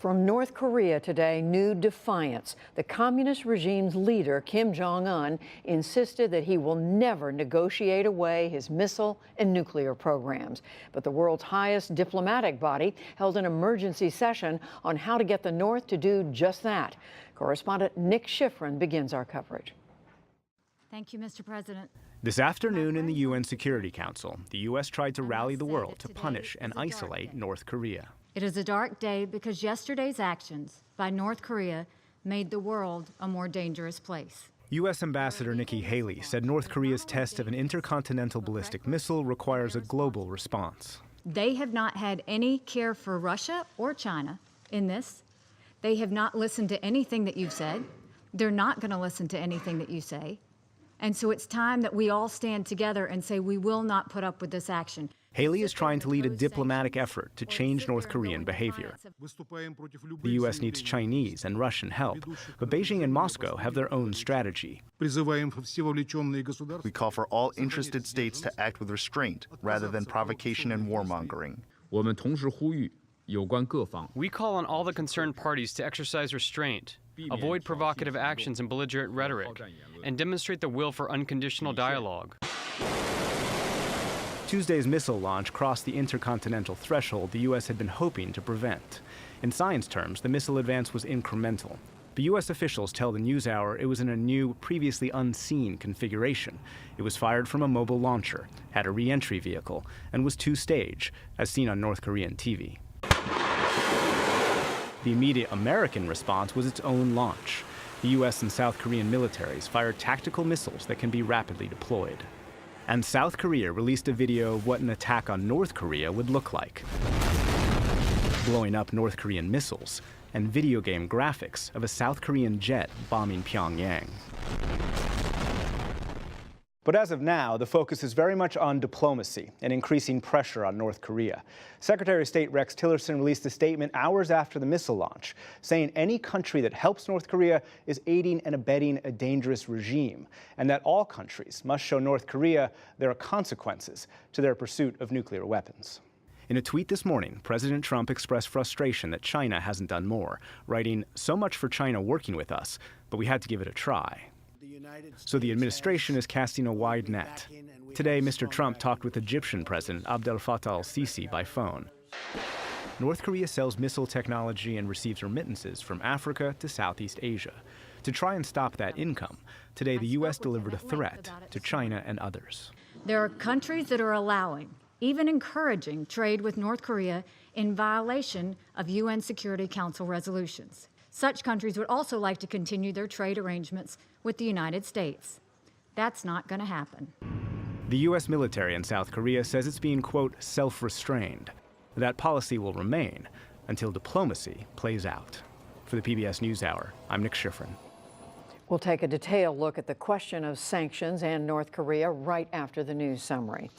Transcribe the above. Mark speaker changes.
Speaker 1: From North Korea today, new defiance. The communist regime's leader, Kim Jong-un, insisted that he will never negotiate away his missile and nuclear programs. But the world's highest diplomatic body held an emergency session on how to get the North to do just that. Correspondent Nick Schifrin begins our coverage.
Speaker 2: Thank you, Mr. President.
Speaker 3: This afternoon in the UN Security Council, the U.S. tried to rally the world to punish and isolate North Korea.
Speaker 2: It is a dark day because yesterday's actions by North Korea made the world a more dangerous place.
Speaker 3: U.S. Ambassador Nikki Haley said North Korea's test of an intercontinental ballistic missile requires a global response.
Speaker 2: They have not had any care for Russia or China in this. They have not listened to anything that you've said. They're not going to listen to anything that you say. And so it's time that we all stand together and say we will not put up with this action.
Speaker 3: Haley is trying to lead a diplomatic effort to change North Korean behavior. The U.S. needs Chinese and Russian help, but Beijing and Moscow have their own strategy.
Speaker 4: We call for all interested states to act with restraint rather than provocation and warmongering.
Speaker 5: We call on all the concerned parties to exercise restraint, avoid provocative actions and belligerent rhetoric, and demonstrate the will for unconditional dialogue.
Speaker 3: Tuesday's missile launch crossed the intercontinental threshold the U.S. had been hoping to prevent. In science terms, the missile advance was incremental. But U.S. officials tell the NewsHour it was in a new, previously unseen configuration. It was fired from a mobile launcher, had a re-entry vehicle, and was two-stage, as seen on North Korean TV. The immediate American response was its own launch. The U.S. and South Korean militaries fired tactical missiles that can be rapidly deployed. And South Korea released a video of what an attack on North Korea would look like. Blowing up North Korean missiles and video game graphics of a South Korean jet bombing Pyongyang. But as of now, the focus is very much on diplomacy and increasing pressure on North Korea. Secretary of State Rex Tillerson released a statement hours after the missile launch, saying any country that helps North Korea is aiding and abetting a dangerous regime, and that all countries must show North Korea there are consequences to their pursuit of nuclear weapons. In a tweet this morning, President Trump expressed frustration that China hasn't done more, writing, "So much for China working with us, but we had to give it a try." So the administration is casting a wide net. Today, Mr. Trump talked with Egyptian President Abdel Fattah al-Sisi by phone. North Korea sells missile technology and receives remittances from Africa to Southeast Asia. To try and stop that income, today the U.S. delivered a threat to China and others.
Speaker 2: There are countries that are allowing, even encouraging, trade with North Korea in violation of UN Security Council resolutions. Such countries would also like to continue their trade arrangements with the United States. That's not going to happen.
Speaker 3: The U.S. military in South Korea says it's being, quote, self-restrained. That policy will remain until diplomacy plays out. For the PBS NewsHour, I'm Nick Schifrin.
Speaker 1: We'll take a detailed look at the question of sanctions and North Korea right after the news summary.